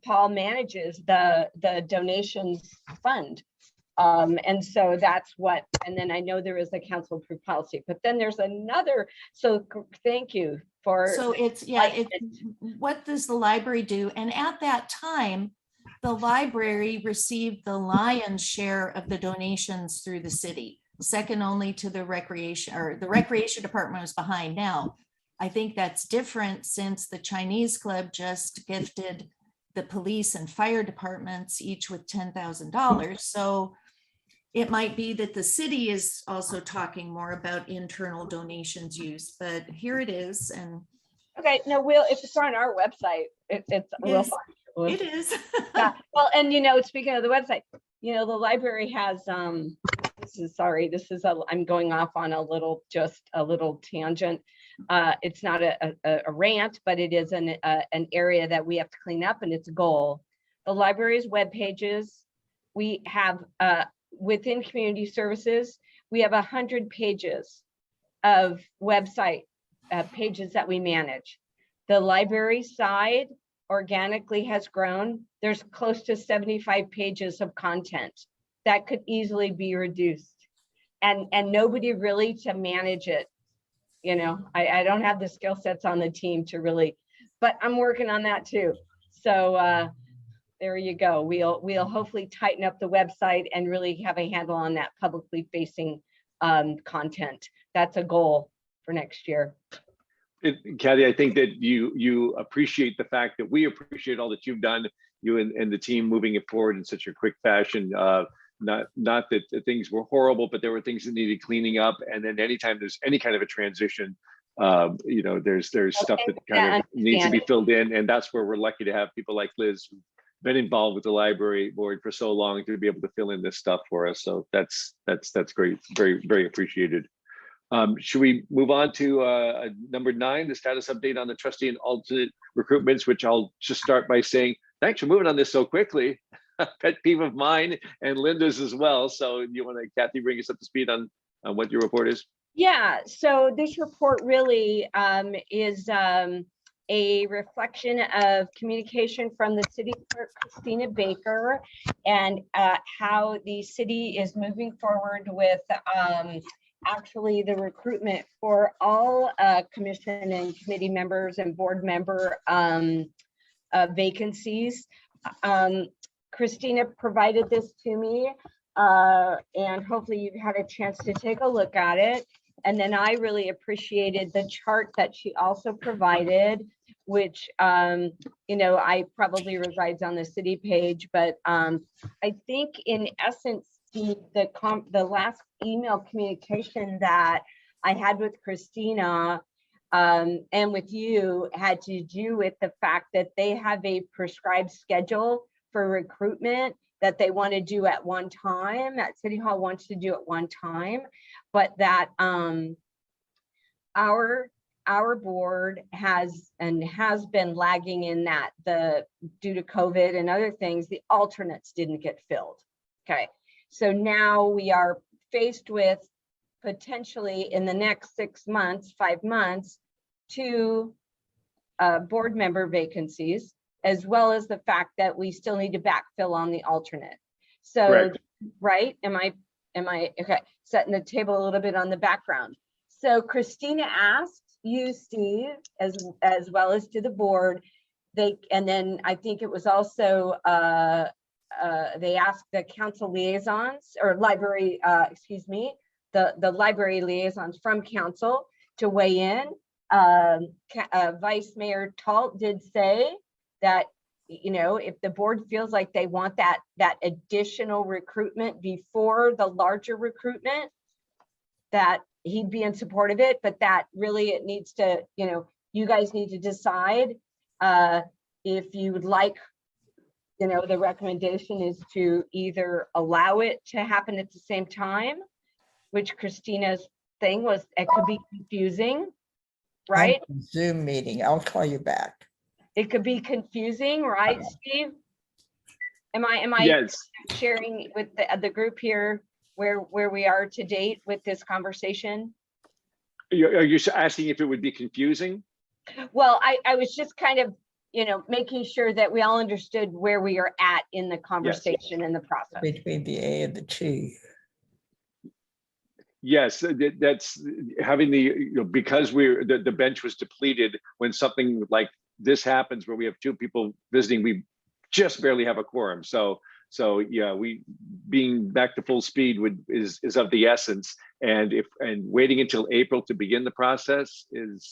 Paul manages the donations fund. And so that's what, and then I know there is a council approved policy, but then there's another, so thank you for. So it's, what does the library do? And at that time, the library received the lion's share of the donations through the city, second only to the recreation, or the recreation department was behind. Now, I think that's different since the Chinese club just gifted the police and fire departments each with $10,000. So it might be that the city is also talking more about internal donations use, but here it is, and Okay, no, if it's on our website, we'll Yes. find it is. Yeah, well, and speaking of the website, the library has, I'm going off on a little tangent. It's not a rant, but it is an area that we have to clean up, and it's a goal. The library's web pages, we have, within community services, we have 100 pages of website pages that we manage. The library side organically has grown. There's close to 75 pages of content that could easily be reduced, and nobody really to manage it. I don't have the skill sets on the team to really, but I'm working on that too. So there you go. We'll hopefully tighten up the website and really have a handle on that publicly facing content. That's a goal for next year. Kathy, I think that you appreciate the fact that we appreciate all that you've done, you and the team moving it forward in such a quick fashion. Not that things were horrible, but there were things that needed cleaning up. And then anytime there's any kind of a transition, there's stuff that kind of needs to be filled in. And that's where we're lucky to have people like Liz, who've been involved with the library board for so long, to be able to fill in this stuff for us. So that's great. Very, very appreciated. Should we move on to number 9, the status update on the trustee and alternate recruitments, which I'll just start by saying, thanks for moving on this so quickly. Pet peeve of mine and Linda's as well. So you want to, Kathy, bring us up to speed on what your report is? Yeah, so this report really is a reflection of communication from the city clerk, Christina Baker, and how the city is moving forward with actually the recruitment for all commission and committee members and board member vacancies. Christina provided this to me, and hopefully you've had a chance to take a look at it. And then I really appreciated the chart that she also provided, which, I probably resides on the city page, but I think in essence, the last email communication that I had with Christina and with you had to do with the fact that they have a prescribed schedule for recruitment that they want to do at one time, that City Hall wants to do at one time, but that our board has been lagging in that due to COVID and other things, the alternates didn't get filled. Okay, so now we are faced with potentially in the next 6 months, 5 months, 2 board member vacancies, as well as the fact that we still need to backfill on the alternate. So, correct. Right? Am I okay? Setting the table a little bit on the background. So Christina asked you, Steve, as well as to the board, and then I think it was also they asked the council liaisons or library, the library liaisons from council to weigh in. Vice Mayor Talt did say that, if the board feels like they want that additional recruitment before the larger recruitment, that he'd be in support of it, but that really it needs to, you guys need to decide if you would like, the recommendation is to either allow it to happen at the same time, which Christina's thing was, it could be confusing, right? Zoom meeting. I'll call you back. It could be confusing, right, Steve? Am I Yes. sharing with the group here where we are to date with this conversation? Are you asking if it would be confusing? Well, I was just kind of, making sure that we all understood where we are at in the conversation and the process. Between the A and the T. Yes, that's having because the bench was depleted. When something like this happens, where we have 2 people visiting, we just barely have a quorum. So yeah, we being back to full speed is of the essence. And waiting until April to begin the process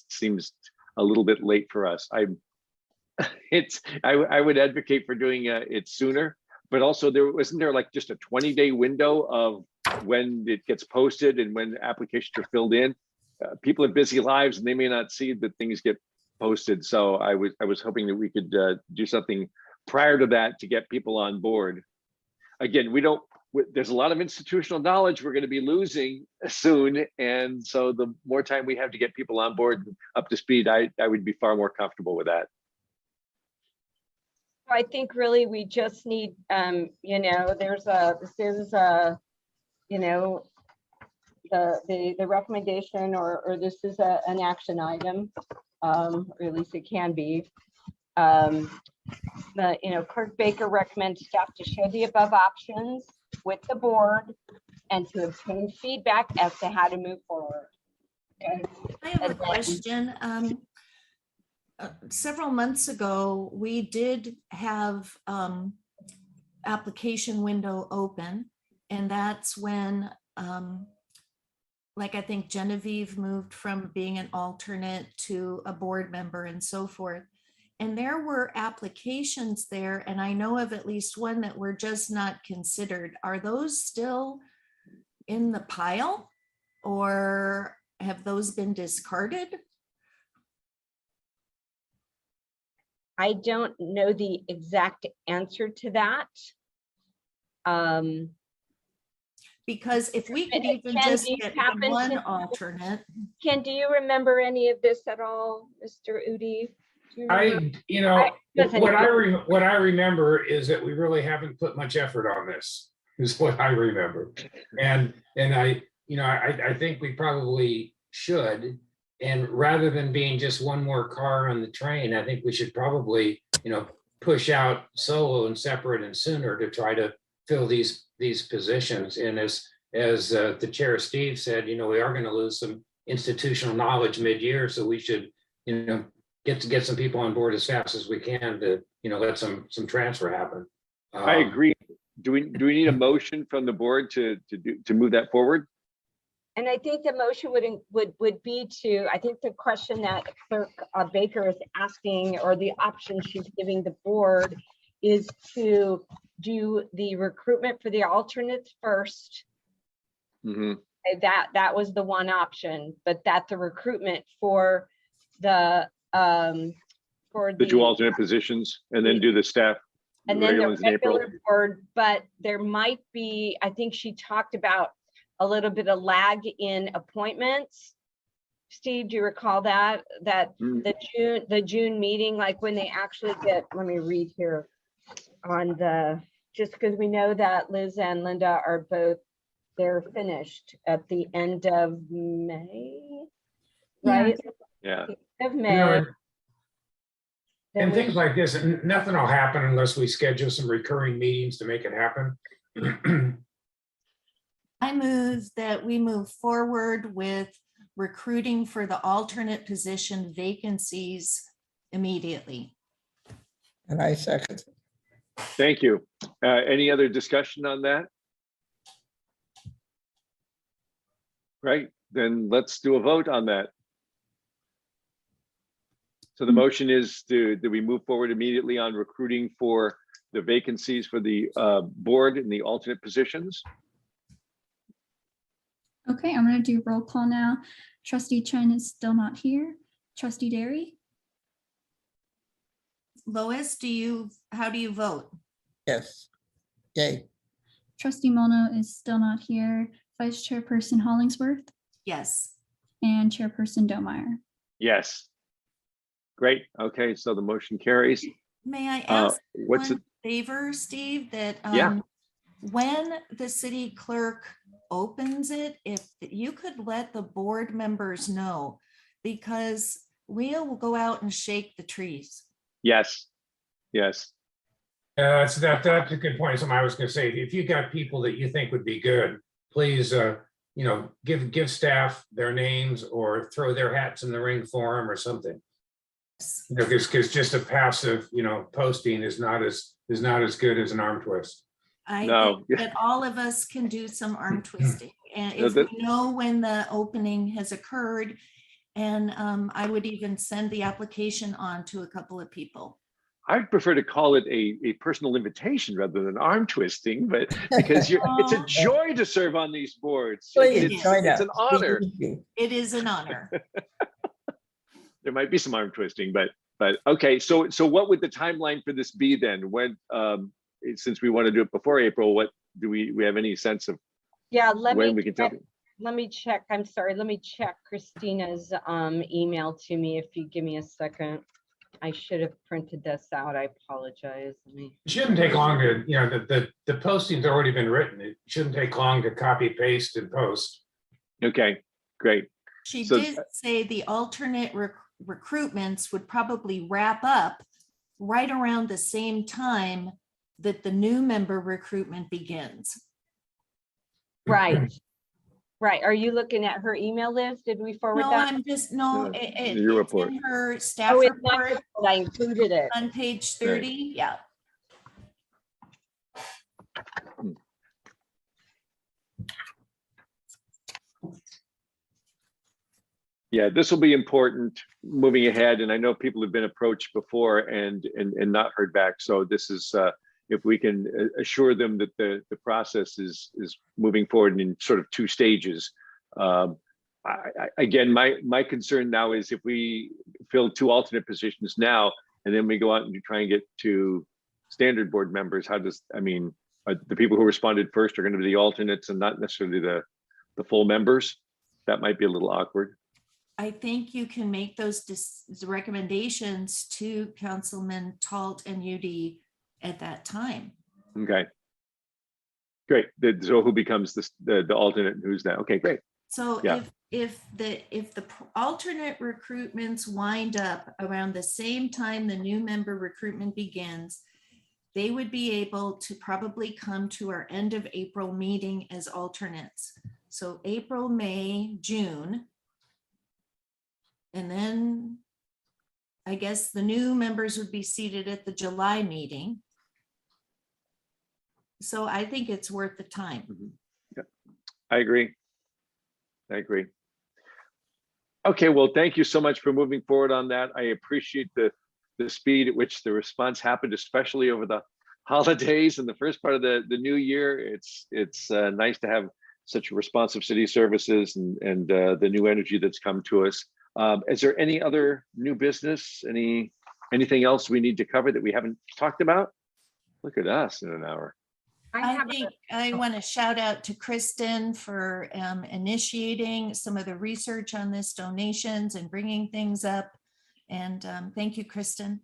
seems a little bit late for us. I would advocate for doing it sooner, but also wasn't there like just a 20-day window of when it gets posted and when applications are filled in? People have busy lives and they may not see that things get posted. So I was hoping that we could do something prior to that to get people on board. Again, there's a lot of institutional knowledge we're going to be losing soon. And so the more time we have to get people on board up to speed, I would be far more comfortable with that. I think really we just need, you know, this is you know, the recommendation or this is an action item, or at least it can be. You know, Clerk Baker recommends staff to share the above options with the board and to obtain feedback as to how to move forward. Okay. I have a And then- question. Several months ago, we did have application window open, and that's when like I think Genevieve moved from being an alternate to a board member and so forth. And there were applications there, and I know of at least one that were just not considered. Are those still in the pile, or have those been discarded? I don't know the exact answer to that. Because if we could Ken, even do just you get happen one to- alternate. Ken, do you remember any of this at all, Mr. Udi? Do you remember? You know, Doesn't what I remember is that we really haven't put much effort on this, is what I remember. And I, you know, I think we probably should. And rather than being just one more car on the train, I think we should probably, you know, push out solo and separate and sooner to try to fill these positions. And as the chair Steve said, you know, we are going to lose some institutional knowledge mid-year, so we should, you know, get some people on board as fast as we can to, you know, let some transfer happen. I agree. Do we need a motion from the board to move that forward? And I think the motion would be to, I think the question that Clerk Baker is asking, or the option she's giving the board, is to do the recruitment for the alternates first. Mm-hmm. That was the one option, but that the recruitment for the two alternate positions, and then do the staff. and then the regulars in April. regular board, but there might be, I think she talked about a little bit of lag in appointments. Steve, do you recall that the June meeting, like when they actually get, let me read here on the, just because we know that Liz and Linda are both, they're finished at the end of May, right? Yeah. Of You May. know, Then and we- things like this, nothing will happen unless we schedule some recurring meetings to make it happen. I move that we move forward with recruiting for the alternate position vacancies immediately. And I second. Thank you. Any other discussion on that? Right, then let's do a vote on that. So the motion is do we move forward immediately on recruiting for the vacancies for the board and the alternate positions? Okay, I'm gonna do roll call now. Trustee Chen is still not here. Trustee Derry, Lois, how do you vote? Yes. Yay. Trustee Mono is still not here. Vice Chairperson Hollingsworth Yes. and Chairperson Domeyer. Yes. Great. Okay, so the motion carries. May I ask What's it? one favor, Steve, that Yeah. when the city clerk opens it, if you could let the board members know, because we'll go out and shake the trees. Yes. Yes. That's a good point. Something I was going to say, if you got people that you think would be good, please, you know, give staff their names or throw their hats in the ring for them or something. You know, because just a passive, you know, posting is not as good as an arm twist. I No. think that all of us can do some arm twisting. And No, if that- we know when the opening has occurred, and I would even send the application on to a couple of people. I'd prefer to call it a personal invitation rather than arm twisting, but because it's a Aw. joy to serve on these boards. Please is. join It's us. an honor. It is an honor. There might be some arm twisting, but okay. So what would the timeline for this be then? When since we want to do it before April, what do we have any sense of Yeah, when we can tell you? let me check. I'm sorry. Let me check Christina's email to me if you give me a second. I should have printed this out. I apologize. Let me. It shouldn't take long to, you know, the posting's already been written. It shouldn't take long to copy, paste, and post. Okay, great. She So- did say the alternate recruitments would probably wrap up right around the same time that the new member recruitment begins. Right. Right. Are you looking at her email list? Did we forward No, that? I'm just, No, your it's report. in her staff Oh, it's my report report. I included it. on page 30, yeah. Yeah, this will be important moving ahead. And I know people have been approached before and not heard back. So this is, if we can assure them that the process is moving forward in sort of 2 stages. Again, my concern now is if we fill 2 alternate positions now, and then we go out and try and get 2 standard board members, how does, I mean, the people who responded first are going to be the alternates and not necessarily the full members? That might be a little awkward. I think you can make those recommendations to Councilman Talt and UD at that time. Okay. Great. So who becomes the alternate and who's that? Okay, great. So Yeah. if the alternate recruitments wind up around the same time the new member recruitment begins, they would be able to probably come to our end of April meeting as alternates. So April, May, June. And then I guess the new members would be seated at the July meeting. So I think it's worth the time. Yeah, I agree. Okay, well, thank you so much for moving forward on that. I appreciate the speed at which the response happened, especially over the holidays and the first part of the new year. It's nice to have such responsive city services and the new energy that's come to us. Is there any other new business? Anything else we need to cover that we haven't talked about? Look at us in an hour. I think I want to shout out to Kristen for initiating some of the research on this donations and bringing things up. And thank you, Kristen.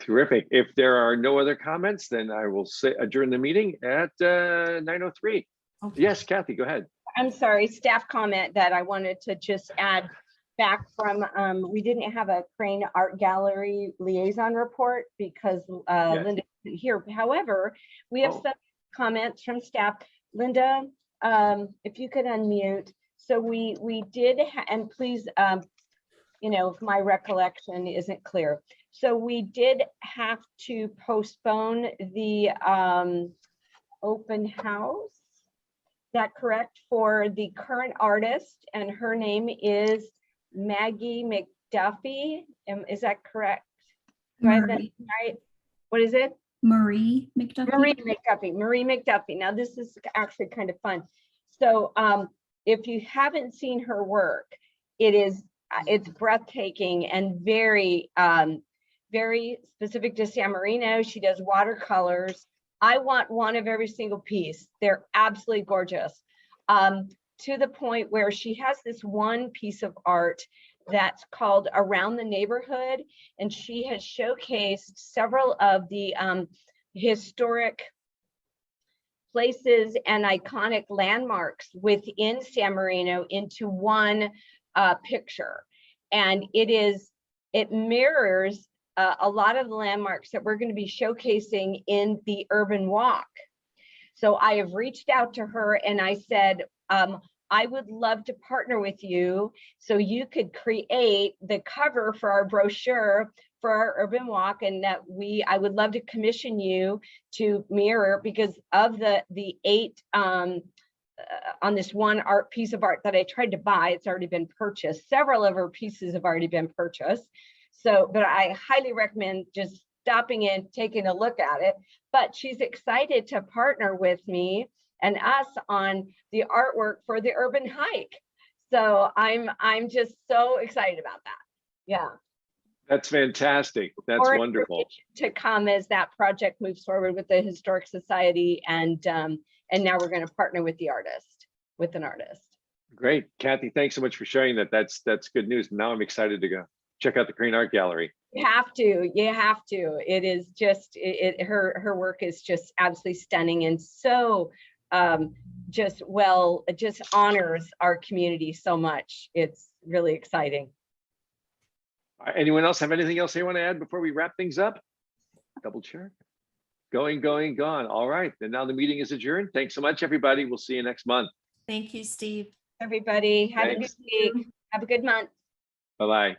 Terrific. If there are no other comments, then I will adjourn the meeting at 9:03. Okay. Yes, Kathy, go ahead. I'm sorry, staff comment that I wanted to just add back from, we didn't have a Crane Art Gallery liaison report because Yes. Linda isn't here. However, we have Oh. some comments from staff. Linda, if you could unmute. So we did, and please, you know, if my recollection isn't clear. So we did have to postpone the open house. Is that correct? For the current artist, and her name is Maggie McDuffie. Is that correct? Do I have that Marie, right? What is it? Marie McDuffie. Marie McDuffie. Marie McDuffie. Now this is actually kind of fun. So if you haven't seen her work, it's breathtaking and very very specific to San Marino. She does watercolors. I want one of every single piece. They're absolutely gorgeous. To the point where she has this one piece of art that's called Around the Neighborhood, and she has showcased several of the historic places and iconic landmarks within San Marino into one picture. And it mirrors a lot of the landmarks that we're going to be showcasing in the urban walk. So I have reached out to her and I said, I would love to partner with you so you could create the cover for our brochure for our urban walk, and that I would love to commission you to mirror, because of the 8 on this one piece of art that I tried to buy, it's already been purchased. Several of her pieces have already been purchased. So, but I highly recommend just stopping in, taking a look at it. But she's excited to partner with me and us on the artwork for the urban hike. So I'm just so excited about that. Yeah. That's fantastic. That's More wonderful. information to come as that project moves forward with the Historic Society, and now we're going to partner with the artist, with an artist. Great. Kathy, thanks so much for sharing that. That's good news. Now I'm excited to go check out the Crane Art Gallery. You have to. It is just her work is just absolutely stunning, and so just honors our community so much. It's really exciting. Anyone else have anything else they want to add before we wrap things up? Double check. Going, gone. All right. Then now the meeting is adjourned. Thanks so much, everybody. We'll see you next month. Thank you, Steve. Everybody, have a good Thanks. week. Have a good month. Bye-bye.